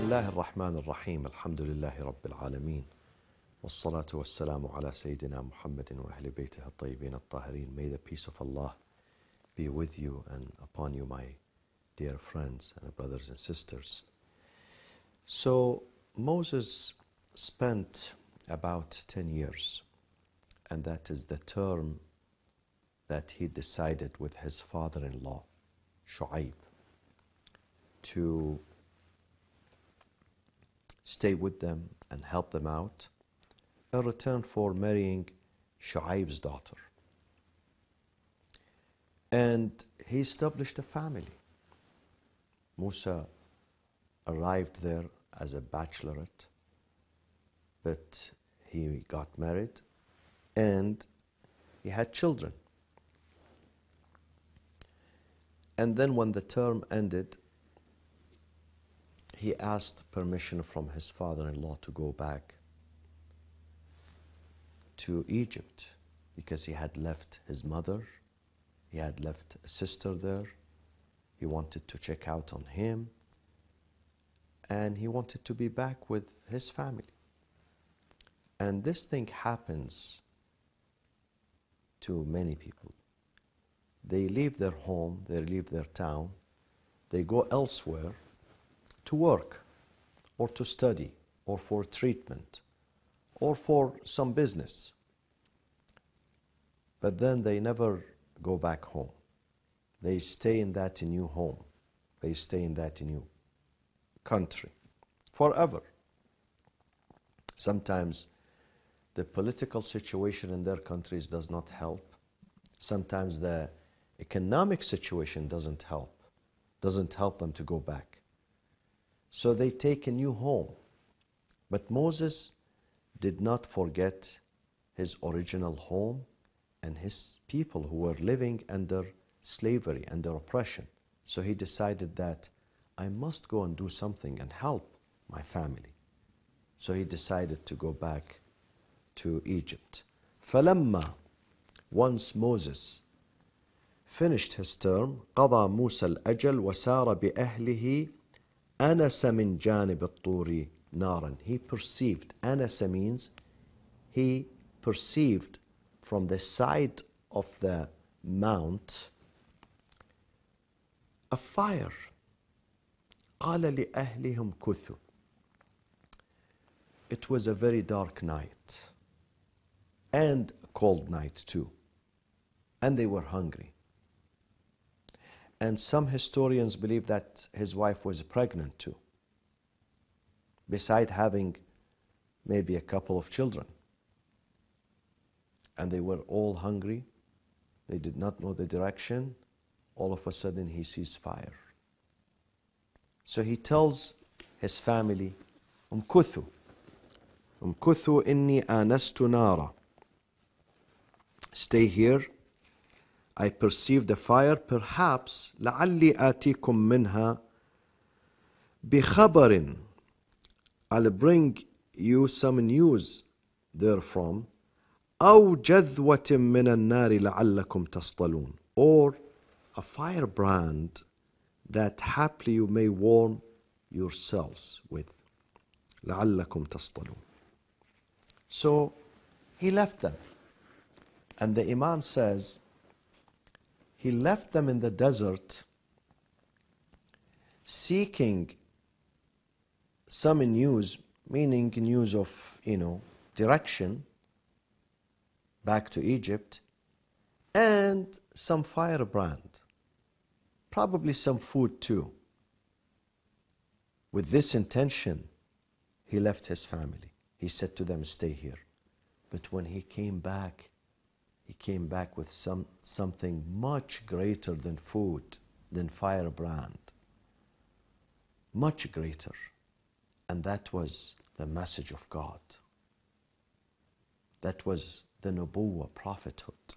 الله الرحمن الرحيم الحمد لله رب العالمين والصلاة والسلام على سيدنا محمد وأهل بيته الطيبين الطاهرين. May the peace of Allah be with you and upon you, my dear friends and brothers and sisters. So Moses spent about 10 years, and that is the term that he decided with his father-in-law, Shu'aib, to stay with them and help them out in return for marrying Shu'aib's daughter. And he established a family. Musa arrived there as a bachelorette, but he got married and he had children. And then when the term ended, he asked permission from his father-in-law to go back to Egypt because he had left his mother, he had left a sister there, he wanted to check out on him, and he wanted to be back with his family. And this thing happens to many people. They leave their home, they leave their town, they go elsewhere to work or to study or for treatment or for some business. But then they never go back home. They stay in that new home. They stay in that new country forever. Sometimes the political situation in their countries does not help. Sometimes the economic situation doesn't help them to go back. So they take a new home. But Moses did not forget his original home and his people who were living under slavery, under oppression. So he decided that I must go and do something and help my family. So he decided to go back to Egypt. فَلَمَّا, once Moses finished his term, قَضَى مُوسَى الْأَجَلَ وَسَارَ بِأَهْلِهِ أَنَسَ مِنْ جَانِبِ الطُّورِ نَارًا. He perceived, أَنَسَ means he perceived from the side of the mount a fire. قَالَ لِأَهْلِهِمْ كُثُوا. It was a very dark night and a cold night too, and they were hungry. And some historians believe that his wife was pregnant too, beside having maybe a couple of children. And they were all hungry. They did not know the direction. All of a sudden he sees fire. So he tells his family, امكثوا إني آنست نارا. Stay here. I perceived a fire, perhaps لعلي آتيكم منها بخبر. I'll bring you some news therefrom. أو جذوة من النار لعلكم تصطلون. Or a firebrand that haply you may warm yourselves with. لعلكم تصطلون. So he left them. And the Imam says, he left them in the desert seeking some news, meaning news of, direction back to Egypt, and some firebrand, probably some food too. With this intention, he left his family. He said to them, stay here. But when he came back with something much greater than food, than firebrand. Much greater. And that was the message of God. That was the nubuwwah, prophethood.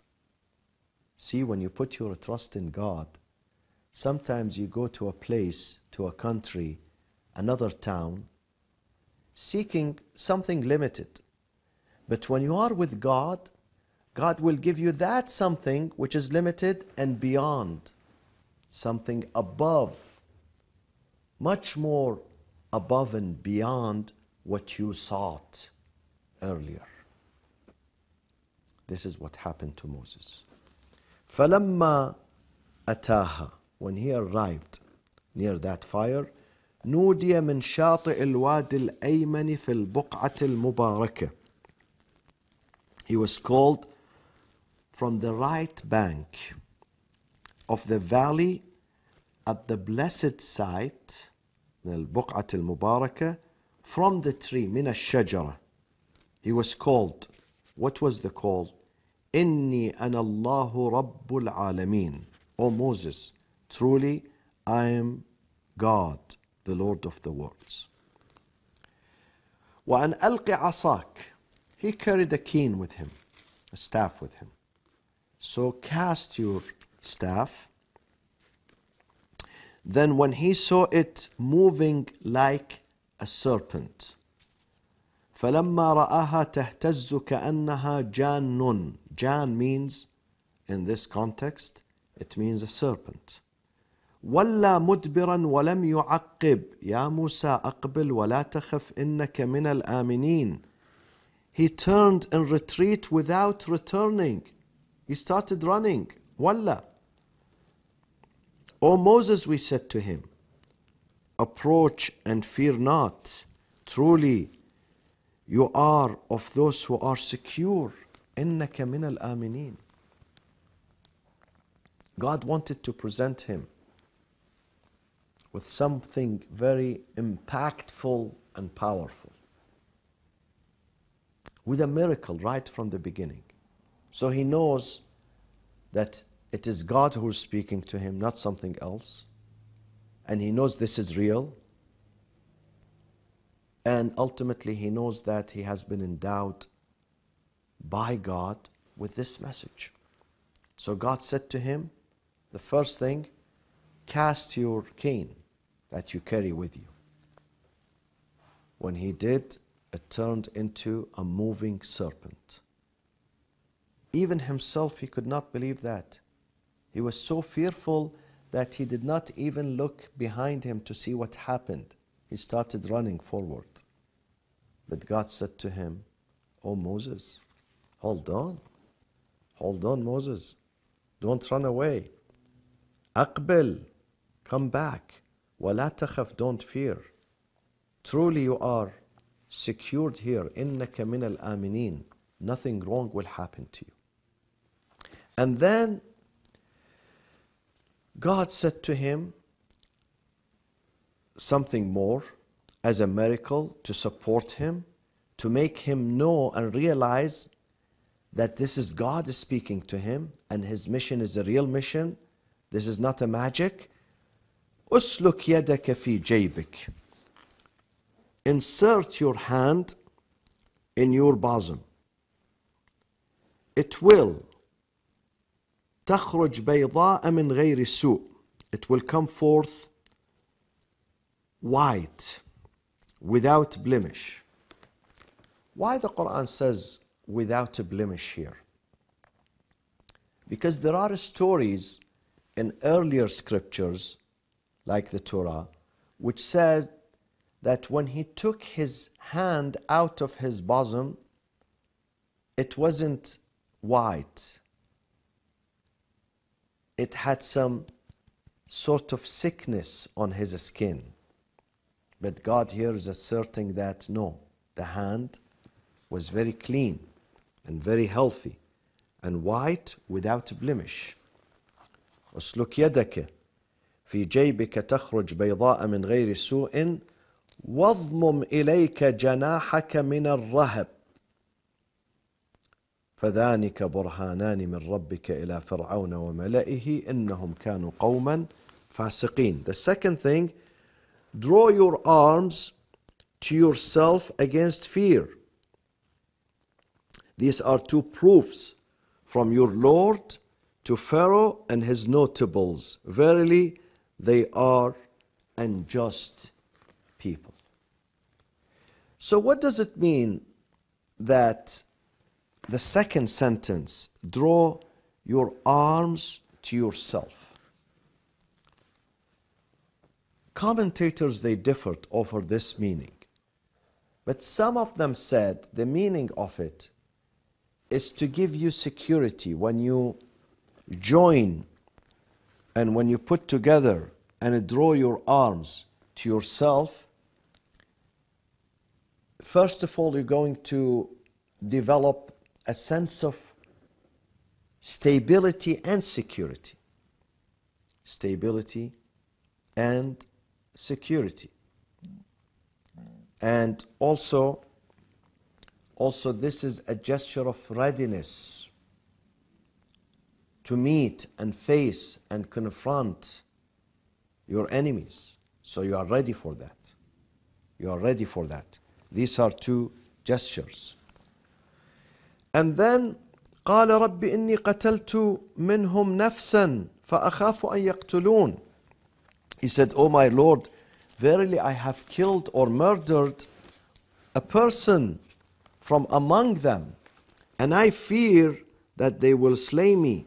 See, when you put your trust in God, sometimes you go to a place, to a country, another town, seeking something limited. But when you are with God, God will give you that something which is limited and beyond, something above, much more above and beyond what you sought earlier. This is what happened to Moses. فَلَمَّا أَتَاهَا, when he arrived near that fire, نودي من شاطئ الوادي الأيمن في البقعة المباركة. He was called from the right bank of the valley at the blessed site, البقعة المباركة, from the tree, من الشجرة. He was called. What was the call? إني أنا الله رب العالمين. O Moses, truly I am God, the Lord of the worlds. وأن ألق عصاك. He carried a cane with him, a staff with him. So cast your staff. Then when he saw it moving like a serpent, فلما رآها تهتز كأنها جان. Jan means, in this context, it means a serpent. ولا مدبرا ولم يعقب. يا موسى أقبل ولا تخف إنك من الآمنين. He turned in retreat without returning. He started running. ولا. O Moses, we said to him, approach and fear not. Truly, you are of those who are secure. إنك من الآمنين. God wanted to present him with something very impactful and powerful, with a miracle right from the beginning. So he knows that it is God who is speaking to him, not something else. And he knows this is real. And ultimately he knows that he has been endowed by God with this message. So God said to him, the first thing, cast your cane that you carry with you. When he did, it turned into a moving serpent. Even himself, he could not believe that. He was so fearful that he did not even look behind him to see what happened. He started running forward. But God said to him, "O Moses, hold on. Hold on, Moses. Don't run away. Aqbil, come back. ولا تخف, don't fear. Truly you are secured here. إنك من الآمنين. Nothing wrong will happen to you." And then God said to him something more as a miracle to support him, to make him know and realize that this is God speaking to him and his mission is a real mission. This is not a magic. أسلك يدك في جيبك. Insert your hand in your bosom. It will تخرج بيضاء من غير سوء. It will come forth white, without blemish. Why the Quran says without a blemish here? Because there are stories in earlier scriptures, like the Torah, which says that when he took his hand out of his bosom, it wasn't white. It had some sort of sickness on his skin. But God here is asserting that no, the hand was very clean and very healthy and white without blemish. أسلك يدك في جيبك تخرج بيضاء من غير سوء واضمم إليك جناحك من الرهب فذلك برهانان من ربك إلى فرعون وملئه إنهم كانوا قوما فاسقين. The second thing, draw your arms to yourself against fear. These are two proofs from your Lord to Pharaoh and his notables. Verily, they are unjust people. So what does it mean that the second sentence, draw your arms to yourself? Commentators, they differed over this meaning. But some of them said the meaning of it is to give you security when you join and when you put together and draw your arms to yourself. First of all, you're going to develop a sense of stability and security. Stability and security. And also this is a gesture of readiness to meet and face and confront your enemies. So you are ready for that. You are ready for that. These are two gestures. And then قال رب إني قتلت منهم نفسا فأخاف أن يقتلون. He said, "Oh my Lord, verily I have killed or murdered a person from among them, and I fear that they will slay me."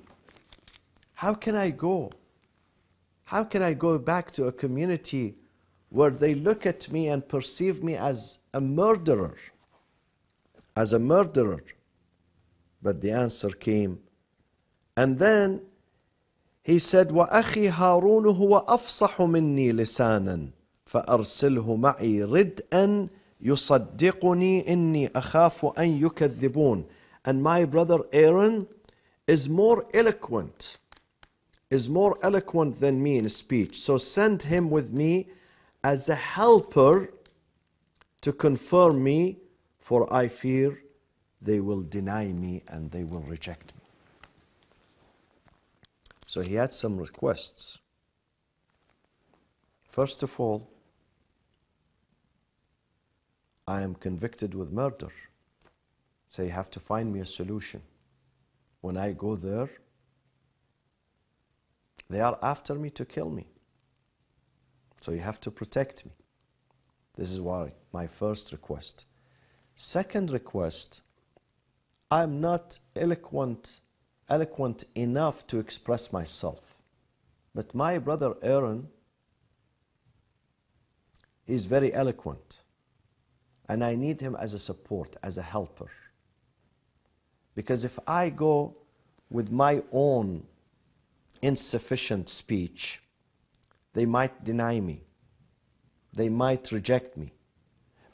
How can I go? How can I go back to a community where they look at me and perceive me as a murderer? As a murderer. But the answer came. And then he said, وَأَخِي هَارُونُ هُوَ أَفْصَحُ مِنِّي لِسَانًا فَأَرْسِلْهُ مَعِي رِدْءًا يُصَدِّقُنِي إِنِّي أَخَافُ أَن يُكَذِّبُونَ. And my brother Aaron is more eloquent than me in speech. So send him with me as a helper to confirm me, for I fear they will deny me and they will reject me. So he had some requests. First of all, I am convicted with murder. So you have to find me a solution. When I go there, they are after me to kill me. So you have to protect me. This is why my first request. Second request, I'm not eloquent enough to express myself. But my brother Aaron, he's very eloquent. And I need him as a support, as a helper. Because if I go with my own insufficient speech, they might deny me. They might reject me.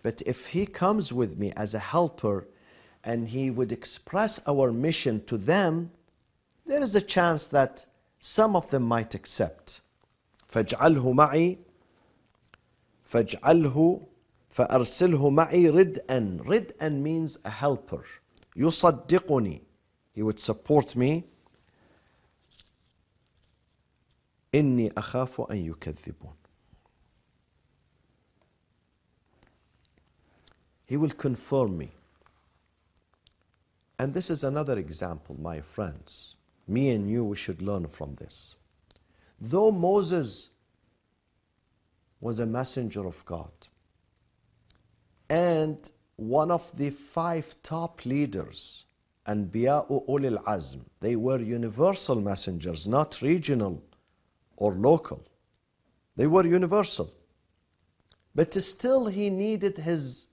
But if he comes with me as a helper and he would express our mission to them, there is a chance that some of them might accept. فَاجْعَلْهُ مَعِي فَاجْعَلْهُ فَأَرْسِلْهُ مَعِي رِدْءًا. رِدْءًا means a helper. يُصَدِّقُنِي. He would support me. إِنِّي أَخَافُ أَن يُكَذِّبُونَ. He will confirm me. And this is another example, my friends. Me and you, we should learn from this. Though Moses was a messenger of God, and one of the 5 top leaders, Anbiya'u ulil azm, they were universal messengers, not regional or local. They were universal. But still he needed his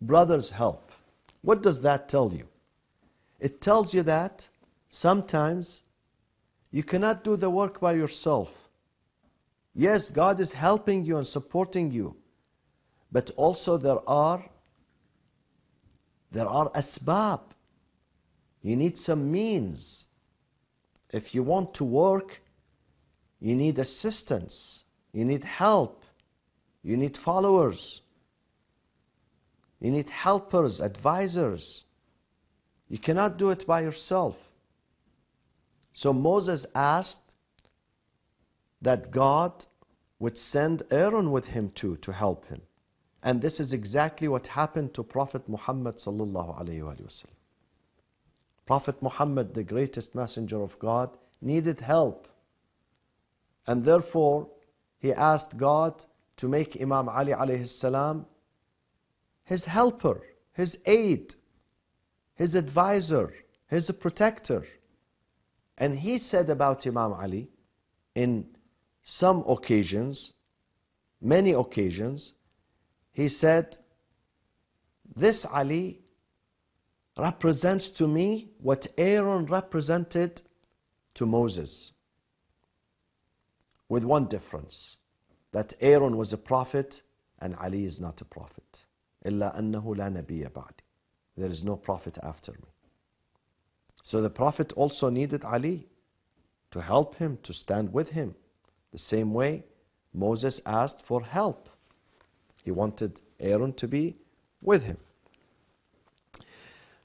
brother's help. What does that tell you? It tells you that sometimes you cannot do the work by yourself. Yes, God is helping you and supporting you, but also there are asbab. You need some means. If you want to work, you need assistance. You need help. You need followers. You need helpers, advisors. You cannot do it by yourself. So Moses asked that God would send Aaron with him too to help him. And this is exactly what happened to Prophet Muhammad sallallahu alaihi wasallam. Prophet Muhammad, the greatest messenger of God, needed help. And therefore, he asked God to make Imam Ali alayhi salam his helper, his aid, his advisor, his protector. And he said about Imam Ali in some occasions many occasions, he said, this Ali represents to me what Aaron represented to Moses, with one difference, that Aaron was a prophet and Ali is not a prophet. إِلَّا أَنَّهُ لَا نَبِيَّ بَعْدِ. There is no prophet after me. So the prophet also needed Ali to help him, to stand with him. The same way Moses asked for help. He wanted Aaron to be with him.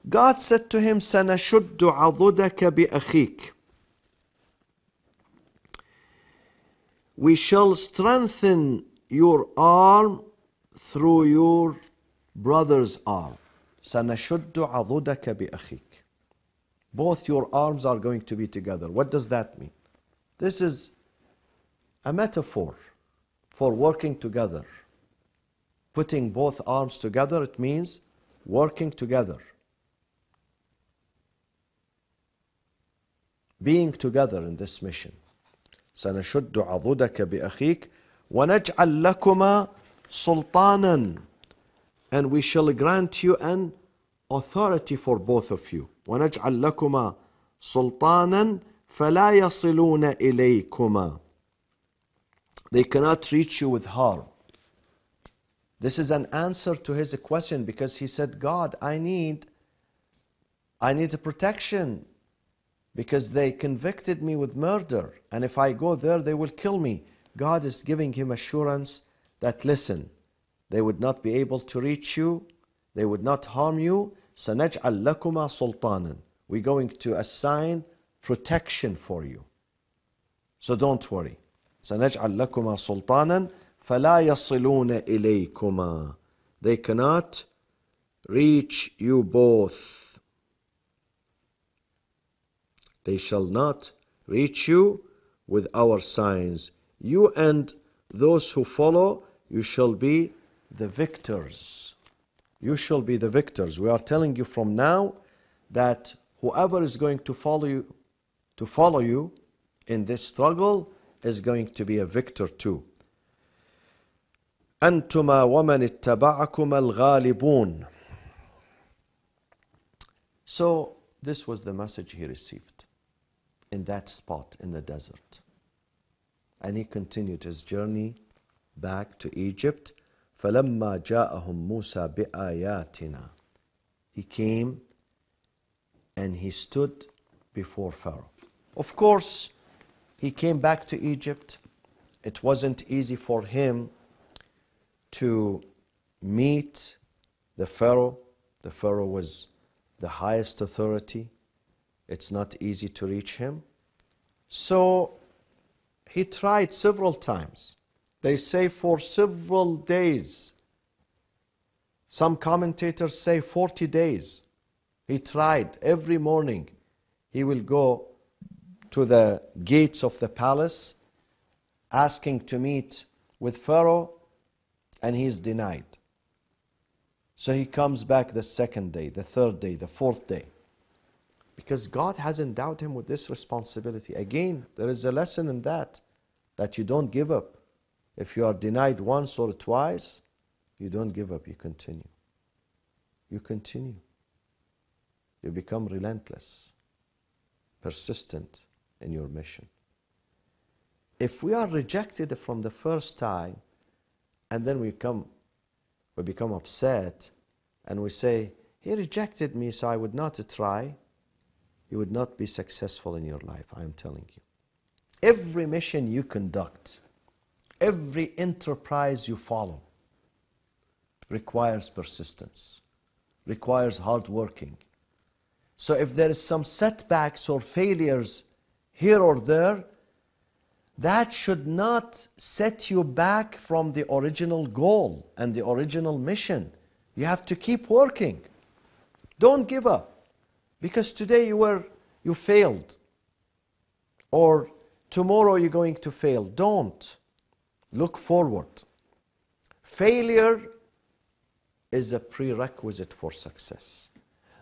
God said to him, سَنَشُدُّ عَضُدَكَ بِأَخِيكَ. We shall strengthen your arm through your brother's arm. سَنَشُدُّ عَضُدَكَ بِأَخِيكَ. Both your arms are going to be together. What does that mean? This is a metaphor for working together. Putting both arms together, it means working together. Being together in this mission. سَنَشُدُّ عَضُدَكَ بِأَخِيكَ وَنَجْعَلْ لَكُمَا سُلْطَانًا. And we shall grant you an authority for both of you. وَنَجْعَلْ لَكُمَا سُلْطَانًا فَلَا يَصِلُونَ إِلَيْكُمَا. They cannot reach you with harm. This is an answer to his question, because he said, God, I need a protection, because they convicted me with murder, and if I go there, they will kill me. God is giving him assurance that, listen, they would not be able to reach you, they would not harm you. سَنَجْعَلْ لَكُمَا سُلْطَانًا. We're going to assign protection for you. So don't worry. سَنَجْعَلْ لَكُمَا سُلْطَانًا فَلَا يَصِلُونَ إِلَيْكُمَا. They cannot reach you both. They shall not reach you with our signs. You and those who follow, you shall be the victors. You shall be the victors. We are telling you from now that whoever is going to follow you in this struggle is going to be a victor too. أنتما ومن اتبعكما الغالبون. So this was the message he received in that spot in the desert. And he continued his journey back to Egypt. فَلَمَّا جَاءَهُمْ مُوسَى بِآيَاتِنَا. He came and he stood before Pharaoh. Of course, he came back to Egypt. It wasn't easy for him to meet the Pharaoh. The Pharaoh was the highest authority. It's not easy to reach him. So he tried several times. They say for several days. Some commentators say 40 days. He tried every morning. He will go to the gates of the palace asking to meet with Pharaoh, and he is denied. So he comes back the second day, the third day, the fourth day. Because God has endowed him with this responsibility. Again, there is a lesson in that you don't give up. If you are denied once or twice, you don't give up, you continue. You continue. You become relentless, persistent in your mission. If we are rejected from the first time, and then we become upset, and we say, he rejected me, so I would not try, you would not be successful in your life, I am telling you. Every mission you conduct, every enterprise you follow requires persistence, requires hard working. So if there is some setbacks or failures here or there, that should not set you back from the original goal and the original mission. You have to keep working. Don't give up. Because today you failed. Or tomorrow you're going to fail. Don't. Look forward. Failure is a prerequisite for success.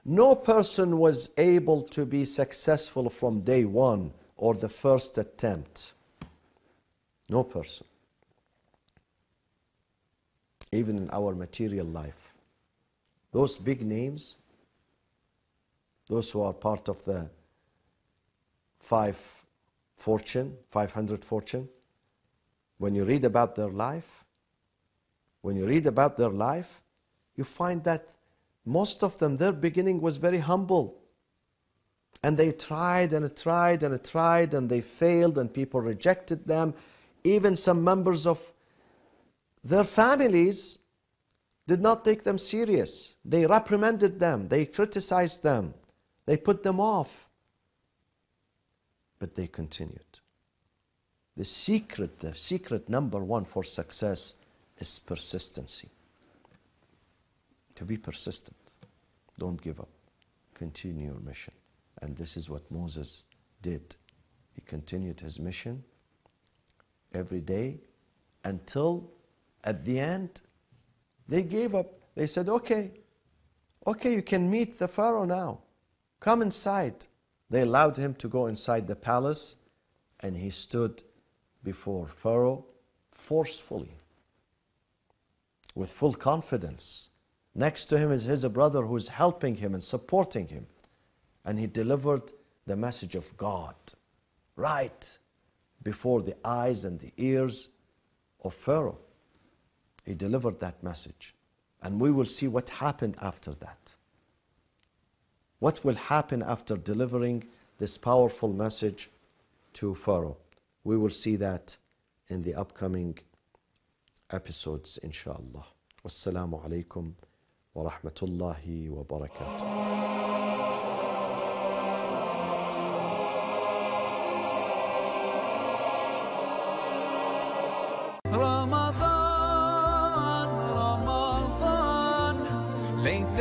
No person was able to be successful from day one or the first attempt. No person. even in our material life. Those big names, those who are part of the 500 fortune, when you read about their life, you find that most of them, their beginning was very humble. And they tried and tried and tried, and they failed, and people rejected them. Even some members of their families did not take them serious. They reprimanded them, they criticized them, they put them off. But they continued. The secret number one for success is persistency. To be persistent. Don't give up. Continue your mission. And this is what Moses did. He continued his mission every day until at the end they gave up. They said, okay, you can meet the Pharaoh now. Come inside. They allowed him to go inside the palace, and he stood before Pharaoh forcefully, with full confidence. Next to him is his brother who is helping him and supporting him. And he delivered the message of God right before the eyes and the ears of Pharaoh. He delivered that message. And we will see what happened after that. What will happen after delivering this powerful message to Pharaoh? We will see that in the upcoming episodes, inshallah. Wassalamu alaikum wa rahmatullahi wa barakatuh. رمضان رمضان ليت